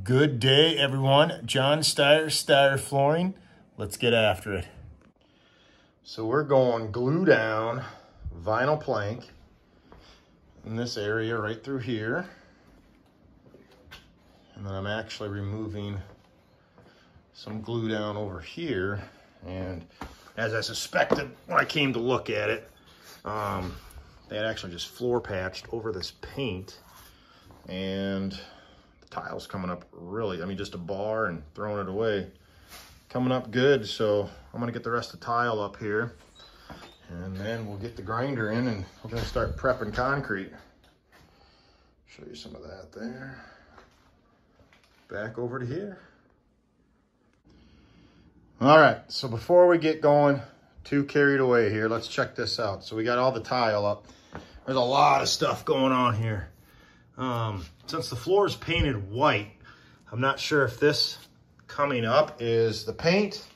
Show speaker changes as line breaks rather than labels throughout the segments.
Good day, everyone. John Steyer Flooring. Let's get after it. So we're going glue down vinyl plank in this area right through here. And then I'm actually removing some glue down over here. And as I suspected when I came to look at it, they had actually just floor patched over this paint. And the tile's coming up really, just a bar and throwing it away. Coming up good, so I'm gonna get the rest of the tile up here. And then we'll get the grinder in and we're gonna start prepping concrete. Show you some of that there. Back over to here. All right, so before we get going too carried away here, let's check this out. So we got all the tile up. There's a lot of stuff going on here. Since the floor is painted white, I'm not sure if this coming up is the paint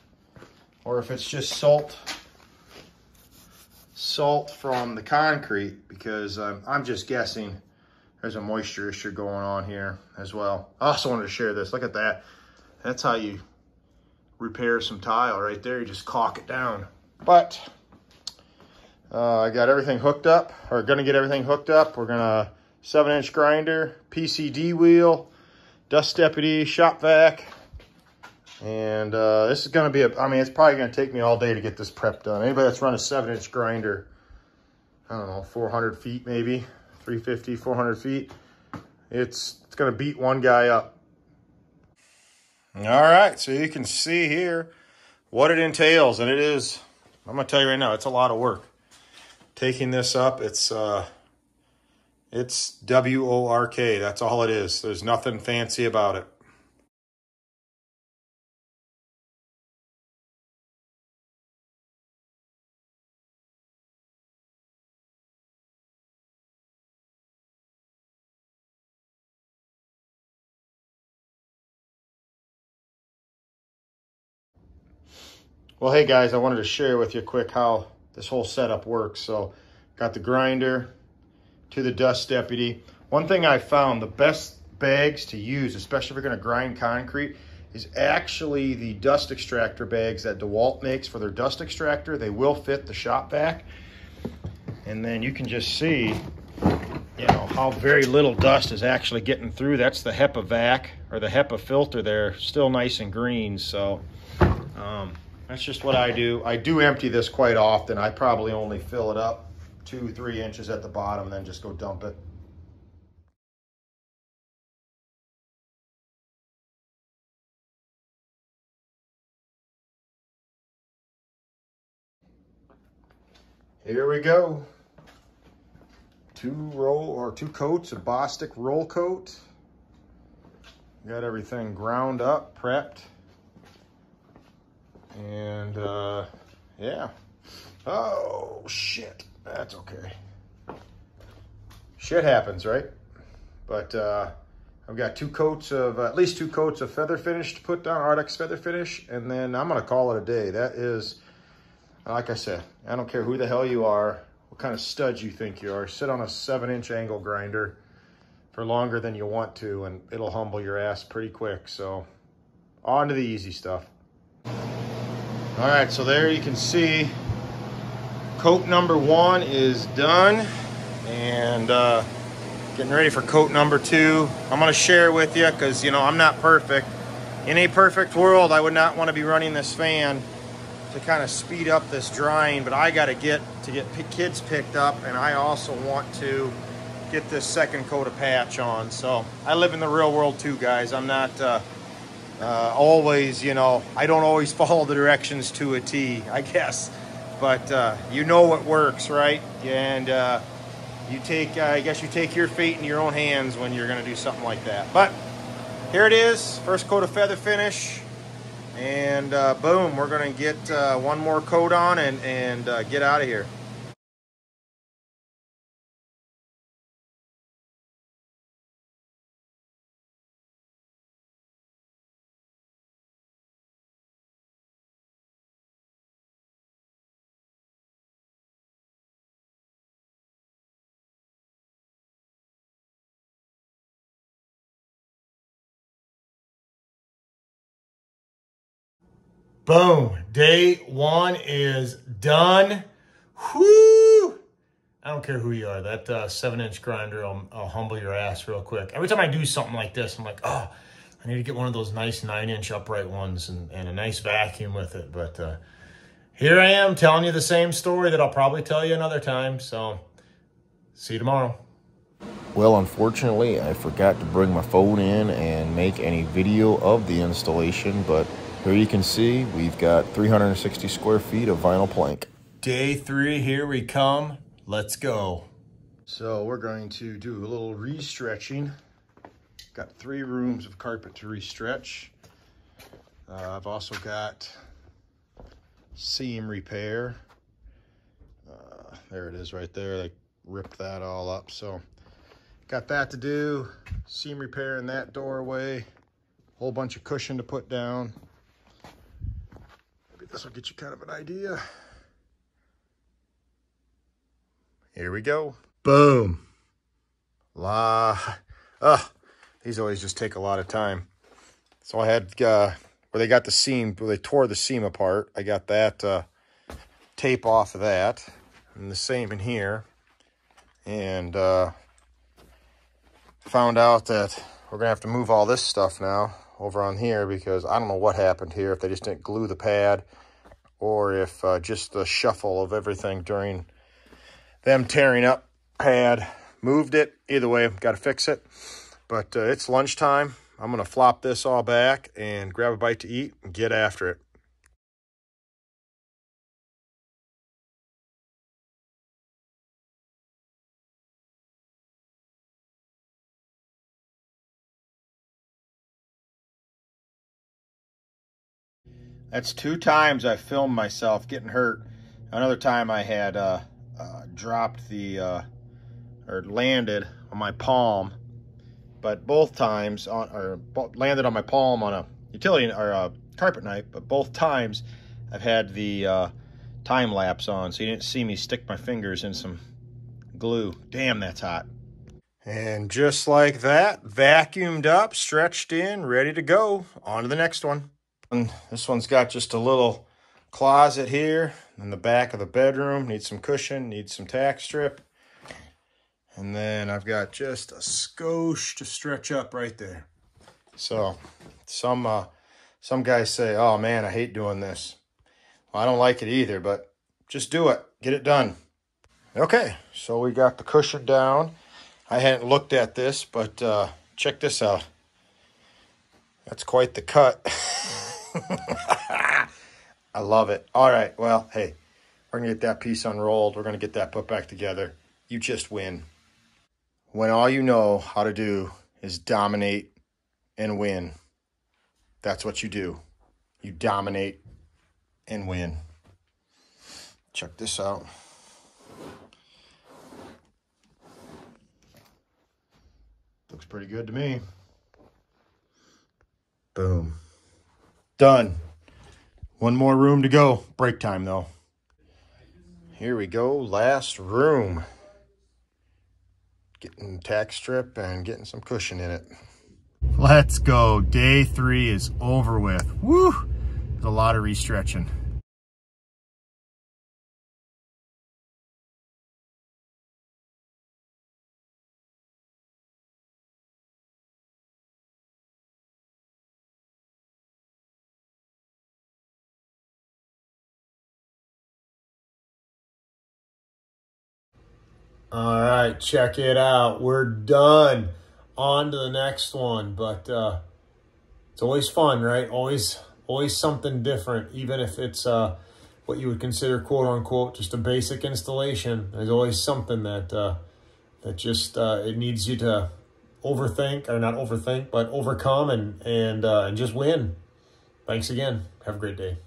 or if it's just salt from the concrete, because I'm just guessing there's a moisture issue going on here as well. I also wanted to share this. Look at that. That's how you repair some tile right there. You just caulk it down. But I got everything hooked up, or gonna get everything hooked up. We're gonna 7-inch grinder, PCD wheel, dust deputy, shop vac. And this is gonna be it's probably gonna take me all day to get this prep done. Anybody that's run a 7-inch grinder, I don't know, 400 feet maybe, 350, 400 feet, it's gonna beat one guy up. All right, so you can see here what it entails, and it is, I'm gonna tell you right now, it's a lot of work. Taking this up, it's W-O-R-K, that's all it is. There's nothing fancy about it. Well, hey guys, I wanted to share with you quick how this whole setup works. So, got the grinder to the dust deputy. One thing I found, the best bags to use, especially if you're gonna grind concrete, is actually the dust extractor bags that DeWalt makes for their dust extractor. They will fit the shop vac. And then you can just see, how very little dust is actually getting through. That's the HEPA vac, or the HEPA filter there, still nice and green. So, that's just what I do. I do empty this quite often. I probably only fill it up 2-3 inches at the bottom and then just go dump it. Here we go. 2 coats of Bostik roll coat. Got everything ground up, prepped. And yeah. Oh shit, that's okay. Shit happens, right? But I've got at least 2 coats of feather finish to put down, Ardex feather finish, and then I'm gonna call it a day. That is, like I said, I don't care who the hell you are, what kind of stud you think you are, sit on a 7-inch angle grinder for longer than you want to, and it'll humble your ass pretty quick. So on to the easy stuff. All right, so there you can see coat number 1 is done, and getting ready for coat number 2. I'm gonna share with you because, I'm not perfect. In a perfect world, I would not want to be running this fan to kind of speed up this drying, but I gotta get kids picked up, and I also want to get this second coat of patch on. So I live in the real world too, guys. I'm not always, I don't always follow the directions to a T, I guess. But what works, right? And I guess you take your fate in your own hands when you're gonna do something like that. But here it is, first coat of feather finish. And boom, we're gonna get one more coat on and get out of here. Boom. Day one is done. Whoo! I don't care who you are. That 7-inch grinder will humble your ass real quick. Every time I do something like this, I'm like, oh, I need to get one of those nice 9-inch upright ones and a nice vacuum with it. But here I am telling you the same story that I'll probably tell you another time. So see you tomorrow.
Well, unfortunately, I forgot to bring my phone in and make any video of the installation, but here you can see we've got 360 square feet of vinyl plank.
Day 3, here we come. Let's go. So we're going to do a little restretching. Got 3 rooms of carpet to restretch. I've also got seam repair. There it is right there. They ripped that all up. So got that to do. Seam repair in that doorway. Whole bunch of cushion to put down. Maybe this will get you kind of an idea. Here we go. Boom. These always just take a lot of time. So I had, where they got the seam, where they tore the seam apart, I got that tape off of that. And the same in here. And found out that we're going to have to move all this stuff now over on here because I don't know what happened here, if they just didn't glue the pad or if just the shuffle of everything during them tearing up pad moved it. Either way, I've got to fix it. But it's lunchtime. I'm going to flop this all back and grab a bite to eat and get after it. That's 2 times I filmed myself getting hurt. Another time I had dropped the, or landed on my palm, but both times landed on my palm on a utility or a carpet knife, but both times I've had the time lapse on, so you didn't see me stick my fingers in some glue. Damn, that's hot. And just like that, vacuumed up, stretched in, ready to go. On to the next one. And this one's got just a little closet here in the back of the bedroom. Needs some cushion, needs some tack strip. And then I've got just a skosh to stretch up right there. So some guys say, oh man, I hate doing this. Well, I don't like it either, but just do it. Get it done. Okay, so we got the cushion down. I hadn't looked at this, but check this out. That's quite the cut. I love it. All right, well, hey, we're going to get that piece unrolled. We're going to get that put back together. You just win. When all you know how to do is dominate and win, that's what you do. You dominate and win. Check this out. Looks pretty good to me. Boom. Done. One more room to go. Break time, though. Here we go. Last room. Getting tack strip and getting some cushion in it. Let's go. Day 3 is over with. Woo! There's a lot of restretching. All right, check it out. We're done. On to the next one. But it's always fun, right? Always something different, even if it's what you would consider quote unquote just a basic installation. There's always something that that just it needs you to overthink, or not overthink, but overcome and just win. Thanks again. Have a great day.